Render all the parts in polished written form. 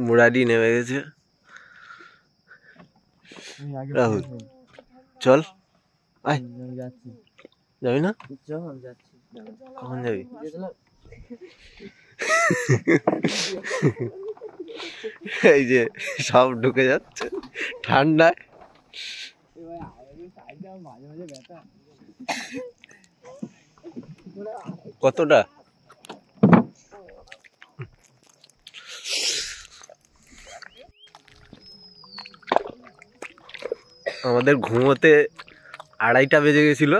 মুরারি নেমে গেছে। রাহুল চল, আয়। যাবি না? কখন যাবি? এই যে সব ঢুকে যাচ্ছে ঠান্ডায়। কতটা? আমাদের ঘুমোতে 2:30 বেজে গেছিল।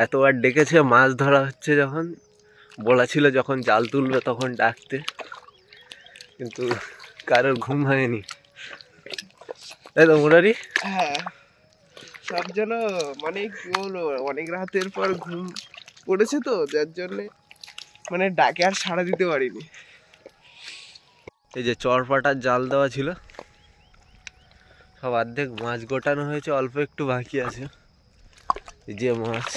এতবার ডেকেছে, মাছ ধরা হচ্ছে যখন, বলা ছিল যখন জাল তুলবে তখন ডাকতে, কিন্তু কারোর ঘুম ভাঙেনি, তাই তো মুরারি? হ্যাঁ, সব যেন মানে কি বলবো, অনেক রাতের পর ঘুম পড়েছে তো, যার জন্যে মানে ডাকে আর সাড়া দিতে পারিনি। এই যে চরপাটার জাল দেওয়া ছিল, সব অর্ধেক মাছ গোটানো হয়েছে, অল্প একটু বাকি আছে। এই যে মাছ,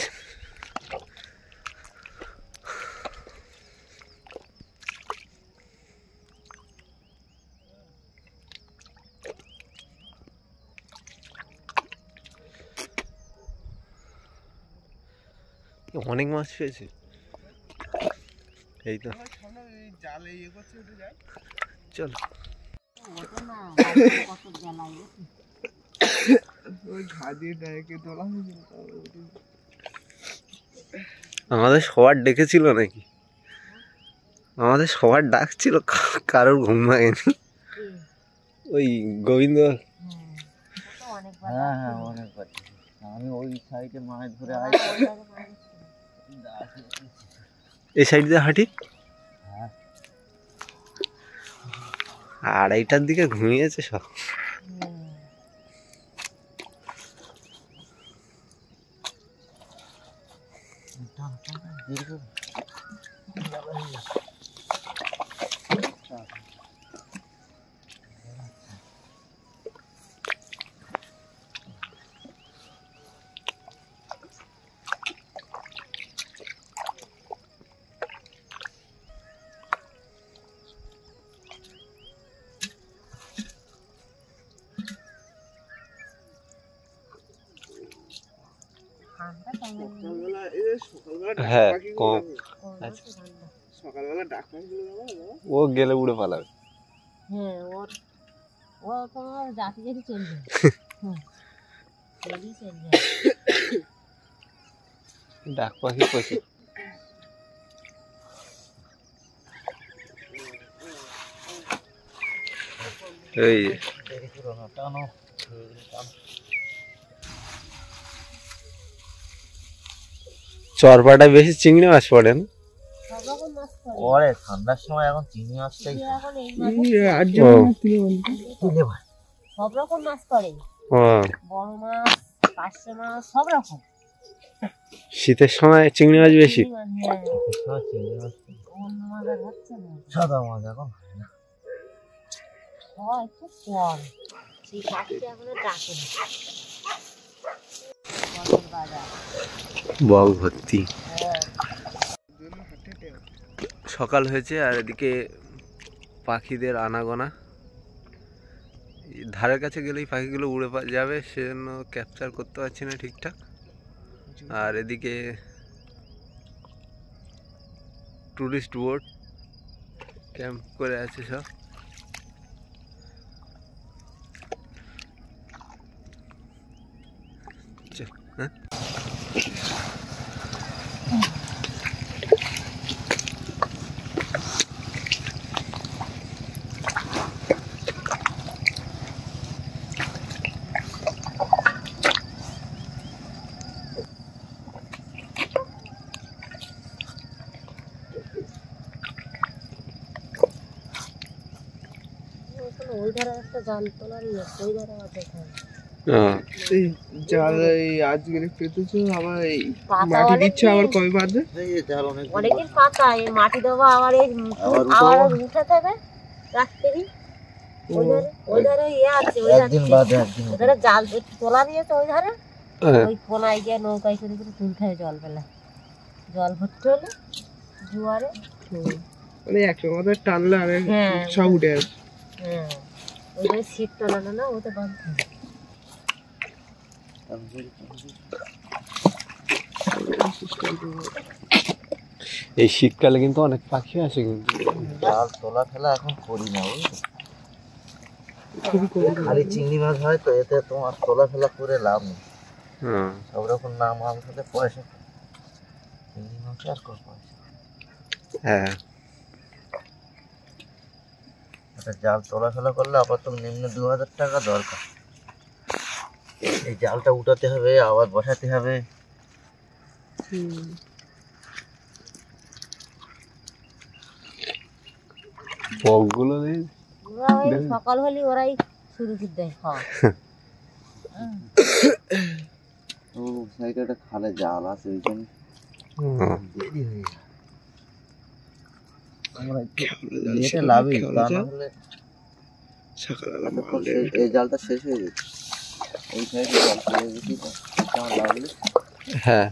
অনেক মাছ পেয়েছে। এই তো জালে ইয়ে করছে, উঠে যায়। চলো, ওই ঘা দিয়ে ডাকে তোলা হয়েছিল। আমাদের সবার ডেকেছিল নাকি? আমাদের সবার ডাক ছিল, কারোর ঘুম ভাঙেনি। ওই গোবিন্দ, হ্যাঁ হ্যাঁ অনেকবার আমি ওই সাইডে মাছ ধরে এই সাইড দিয়ে হাঁটি। 2:30টার দিকে ঘুমিয়েছে সব। হ্যাঁ কম, সকালবেলা ডাক ও গেলে উড়ে পালাবে। হ্যাঁ, ও তোমার জাতি জাতি চলবে। ডাক পাখি প্রচুর। এই চরপাটায় বেশি চিংড়ি মাছ পড়ে না? পরে ঠান্ডার সময় এখন চিংড়ি মাছটাই সব রকম মাছ পড়ে, বড় মাছ, পার্শে মাছ, সব রকম। শীতের সময় চিংড়ি মাছ বেশি। সাদা মাছ এখন হয় না, একটু কম। সেই কাজটা এখনো ডাকে না। বক ভর্তি। সকাল হয়েছে আর এদিকে পাখিদের আনাগোনা। ধারের কাছে গেলেই পাখিগুলো উড়ে যাবে, সেজন্য ক্যাপচার করতে পারছি না ঠিকঠাক। আর এদিকে টুরিস্ট বোট ক্যাম্প করে আছে সব। হ্যাঁ, ওই ধারে একটা জাল তোলার ওই ধারে জাল আজকে পেতেছো, আবার মাটি দিচ্ছে, আবার কবে বাঁধবে? অনেকদিন পাতা, এই মাটি দেবো, আবার এই আবার উঠে থাকবে রাত্রি। ওই ধারে ইয়ে আছে, ওই ধারে জাল তোলা দিয়েছে, ওই ধারে ওই কোনায় গিয়ে নৌকায় করে করে তুলতে হয় জল বেলা। জল ভর্তি হলে জোয়ারে মানে একসঙ্গে টানলে আর হ্যাঁ। সব উঠে আসে। হ্যাঁ ওই শীত টানানো না ওতে বাঁধ এই শীতকালে কিন্তু অনেক পাখি আসে কিন্তু। জাল তোলা ফেলা এখন করি না বুঝলি? খুবই কম খালি চিংড়ি মাছ হয় তো, এতে তোমার তোলা ফেলা করে লাভ নেই। হুম। সব রকম না মাছ হলে পয়সা, চিংড়ি মাছ আর কোন পয়সা। হ্যাঁ একটা জাল তোলা ফেলা করলে আপাতত নিম্ন 2000 টাকা দরকার। এই জালটা উঠাতে হবে, আবার বসাতে হবে। বকগুলো দেখি ওরা ওই সকাল হলে ওরাই শুরু করে দেয় খাওয়া। ও সাইডে একটা খালে জাল আছে, ওইখানে দেরি হয়ে যায়। আমরা লেটে লাভই, তা না হলে সকালবেলা এতক্ষণ এই জালটা শেষ হয়ে যেত। ওই সাইডে জাল চলে যেতি তো তোমার লাগলে। হ্যাঁ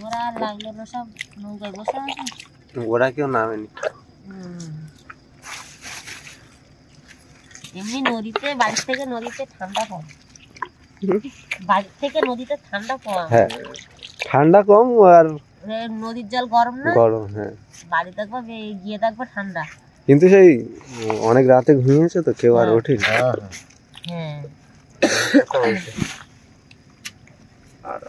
ওরা আর লাগলো না, সব নৌকায় বসে আছে। ওরা কেউ নামেনি। এমনি নদীতে, বাড়ির থেকে নদীতে ঠান্ডা কম, বাড়ির থেকে নদীতে ঠান্ডা কম। হ্যাঁ ঠান্ডা কম আর নদীর জল গরম না, গরম। হ্যাঁ বাড়ি থাকবো গিয়ে থাকবো ঠান্ডা। কিন্তু সেই অনেক রাতে ঘুমিয়েছে তো কেউ আর ওঠেনি। হ্যাঁ হ্যাঁ আর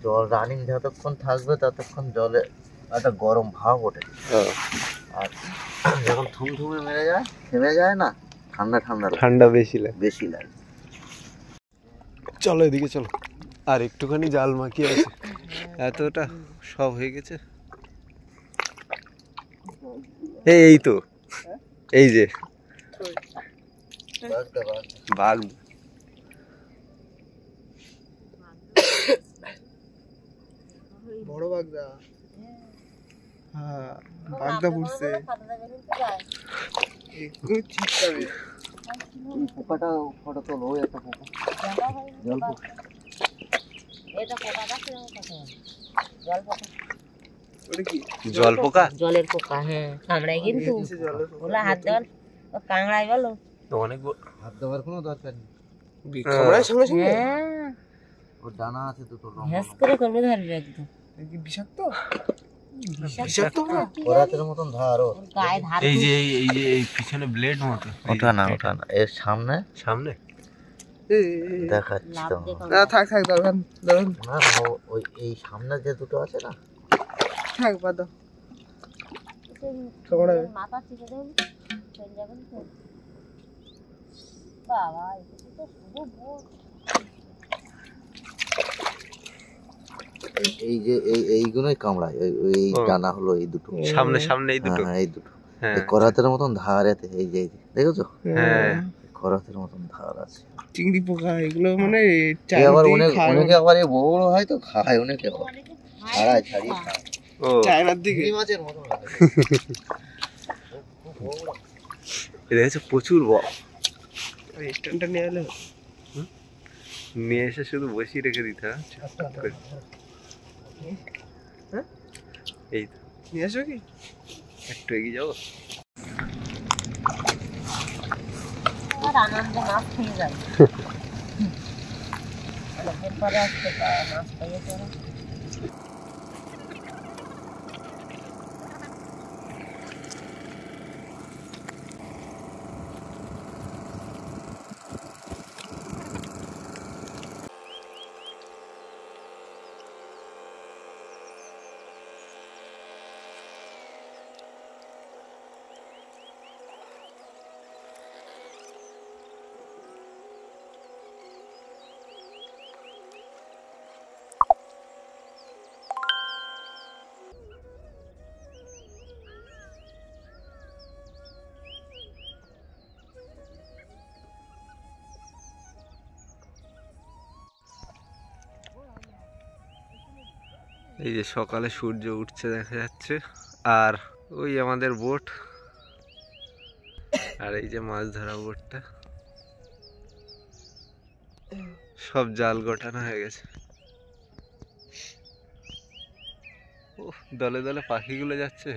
জল রানিং যতক্ষণ থাকবে ততক্ষণ জলে একটা গরম ভাব ওঠে। আর যখন থুমথুমে মেরে যায়, থেমে যায় না, ঠান্ডা ঠান্ডা লাগে, ঠান্ডা বেশি লাগে। বেশি লাগে। চলো এদিকে চলো, আর একটুখানি জাল মাখিয়ে আছে, এতটা সব হয়ে গেছে। এই তো এই যে বাঘ, বড় বাগদা। হ্যাঁ বাগদা পড়ছে, একটু চিৎকারে। এই পোকাটা ফটো তোলো, ওই একটা পোকা, জল পোকা। এটা পোকাটা কিরকম পোকা? জল পোকা। ওটা কি? জল পোকা, জলের পোকা। হ্যাঁ কামড়ায় কিন্তু, ওগুলো হাত দেওয়ার কামড়ায় বলো। অনেক হাত দেওয়ার কোনো দরকার নেই, কামড়ায় সঙ্গে সঙ্গে? হ্যাঁ ওর ডানা আছে দুটো, হ্যাস করে করবে ধরবে একদম। এটা কি বিষাক্ত? বিষাক্ত না, করাতের মতন ধার ওর। ওর গায়ে ধার। এই যে এই পিছনে ব্লেড মতো। ওটা না, ওটা না, এর সামনে সামনে দেখাচ্ছি লাভ তো। দেখো না থাক থাক, দরকার দরকার না ওই এই সামনে যে দুটো আছে না, থাক, বাদ দাও। কামড়াবে। মাথা চিপে দেবেন, চলে যাবেন তো। বাবা এটা তো শুধু ভোর। এই যে এইগুলোই কামড়ায়, এই ডানা হলো এই দুটো, সামনে সামনে এই দুটো। হ্যাঁ এই দুটো। হ্যাঁ এই করাতের মতন ধার এতে, এই যে দেখেছো, হ্যাঁ করাতের মতন ধার আছে। চিংড়ি পোকা এগুলো মানে এ আবার চায়নার দিকে খায়, অনেকে আবার এই বড় হয় তো খায়, অনেকে আবার অনেকে ছাড়ায় ছাড়িয়ে খায়। ও চায়নার দিকে। চিংড়ি মাছের মতন লাগে। দেখেছো প্রচুর বক, স্ট্যান্ডটা নিয়ে এলে নিয়ে এসে শুধু বসিয়ে রেখে দিতে হয়। হ্যাঁ? এই তো নিয়ে আসো কি? একটু এগিয়ে যাবো। আর আনন্দে মাছ খেয়ে যায়। অনেকদিন পরে আসতে মাছ খেয়ে পরে। এই যে সকালে সূর্য উঠছে দেখা যাচ্ছে, আর ওই আমাদের বোট, আর এই যে মাছ ধরা বোটটা, সব জাল গোটানো হয়ে গেছে। দলে দলে পাখিগুলো যাচ্ছে।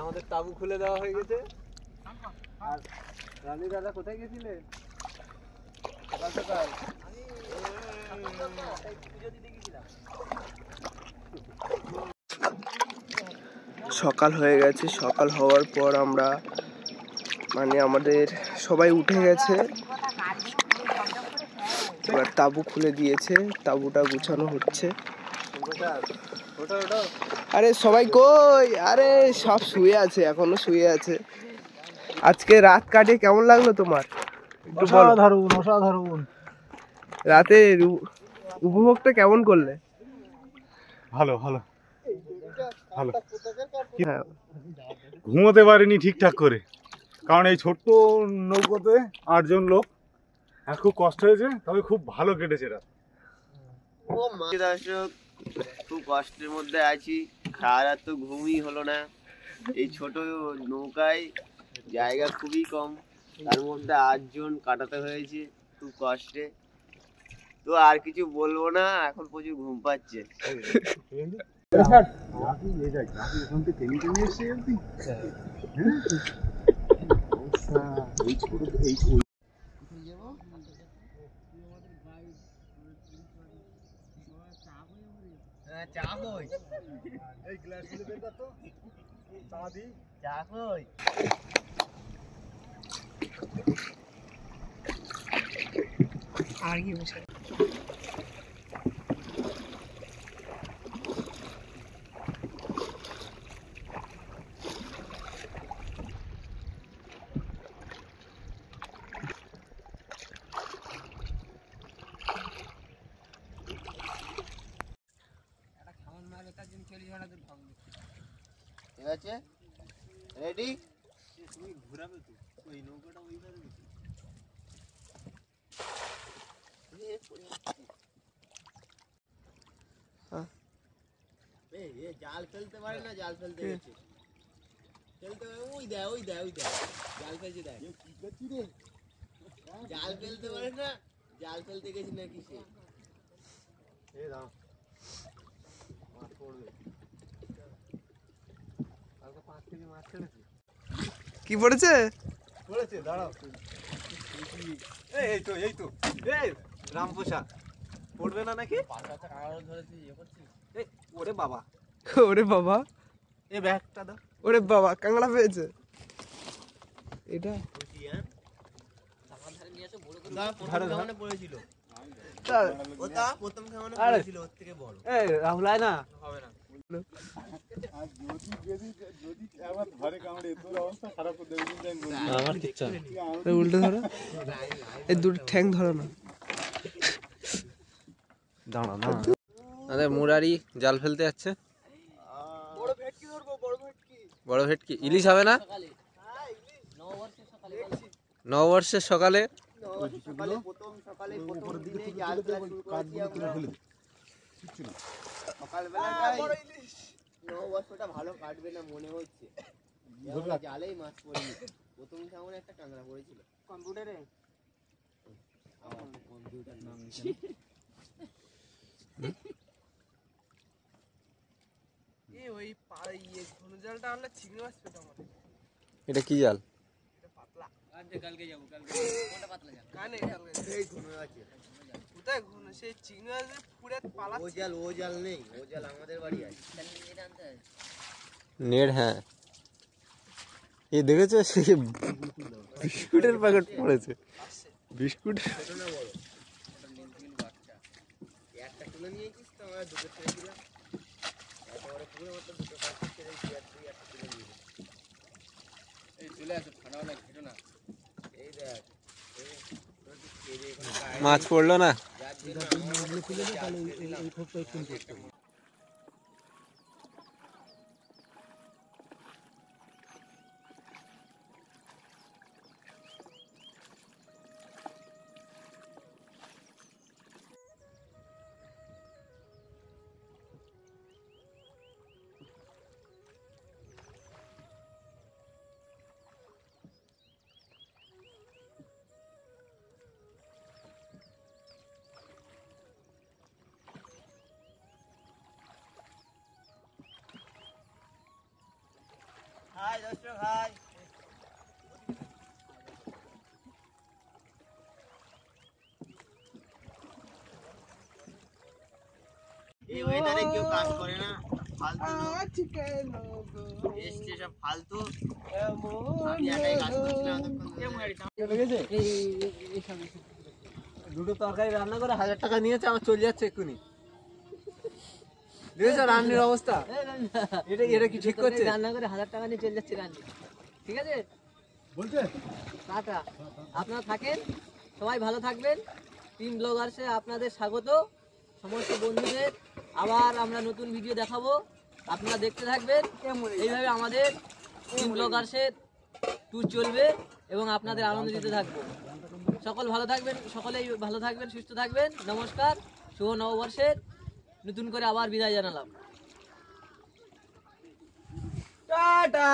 আমাদের তাবু খুলে দেওয়া হয়ে গেছে। আর রানী দাদা কোথায় গেছিলে সকাল সকাল? সকাল হয়ে গেছে। সকাল হওয়ার পর আমরা মানে আমাদের সবাই উঠে গেছে, এবার তাবু খুলে দিয়েছে, তাবুটা গুছানো হচ্ছে। আরে সবাই কই? আরে সব শুয়ে আছে, এখনো শুয়ে আছে। আজকে রাত কাটে কেমন লাগলো তোমার? অসাধারণ অসাধারণ। রাতের উপভোগটা কেমন করলে? ভালো ভালো ভালো। হ্যাঁ, ঘুমোতে পারিনি ঠিকঠাক করে, কারণ এই ছোট্ট নৌকোতে 8 জন লোক, আর খুব কষ্ট হয়েছে, তবে খুব ভালো কেটেছে রাত। দর্শক, খুব কষ্টের মধ্যে আছি, সারা রাত তো ঘুমই হলো না। এই ছোট নৌকায় জায়গা খুবই কম, তার মধ্যে 8 জন কাটাতে হয়েছে খুব কষ্টে। তো আর কিছু বলবো না, এখন প্রচুর ঘুম পাচ্ছে। আর কি বসে ঠিক আছে, রেডি? তুমি ঘোরাবে তো ওই নৌকাটা ওইভাবে। জাল ফেলতে পারে না, জাল ফেলতে গেছে, ফেলতে ওই দেয় ওই দেয় ওই দেয়, জাল ফেলছে দেয়, জাল ফেলতে পারে না, জাল ফেলতে গেছে নাকি সে। কি পড়েছে? দাঁড়াও, এই তো এই তো এই রামপোষা পড়বে না নাকি? ওরে বাবা, ওরে বাবা, এ ব্যাগটা দাও। ওরে বাবা, কাংড়া পেয়েছে এটা। রাহুল আয় না, হবে না। উল্টো ধরো, এই দুটো ঠ্যাং ধরো না। দাঁড়া না, আরে মুরারি জাল ফেলতে যাচ্ছে। বড় ভেটকি, ইলিশ হবে না? নববর্ষের সকালে নববর্ষটা ভালো কাটবে না মনে হচ্ছে, জালেই মাছ পড়েনি। প্রথম কেমন একটা কাঁকড়া পড়েছিল কম্পিউটারে, কম্পিউটার নাম এটা কি জাল? নেট, হ্যাঁ এই দেখেছো, সে বিস্কুটের প্যাকেট পড়েছে, বিস্কুট। একটা তুলে নিয়েছিস তো, আমরা দুটো ছেড়েছিলাম, তারপরে পুরো মতো দুটো কাজ ছেড়ে একটা তুলে নিয়েছি। এই চলে আসো, ঠান্ডা না খেটো না। এই দেখ মাছ পড়লো না। এই ওয়েদারে কেউ কাজ করে না, ফালতু লোক আজ কেন গো এসছে সব ফালতু। এমন আমি একাই কাজ করছিলাম এতক্ষণ ধরে। দুটো তরকারি রান্না করে 1000 টাকা নিয়েছে, আমার চলে যাচ্ছে এক্ষুনি। দেখেছো রান্নার অবস্থা? এটা এটা কি ঠিক করছে? রান্না করে 1000 টাকা নিয়ে চলে যাচ্ছে রান্না, ঠিক আছে বলছে টাটা। আপনারা থাকেন, সবাই ভালো থাকবেন। টিম ব্লগার্সে আপনাদের স্বাগত। সমস্ত বন্ধুদের আবার আমরা নতুন ভিডিও দেখাবো, আপনারা দেখতে থাকবেন। এইভাবে আমাদের টিম ব্লগার্সের ট্যুর চলবে এবং আপনাদের আনন্দ দিতে থাকবো। সকল ভালো থাকবেন, সকলেই ভালো থাকবেন, সুস্থ থাকবেন। নমস্কার, শুভ নববর্ষের নতুন করে আবার বিদায় জানালাম। টাটা।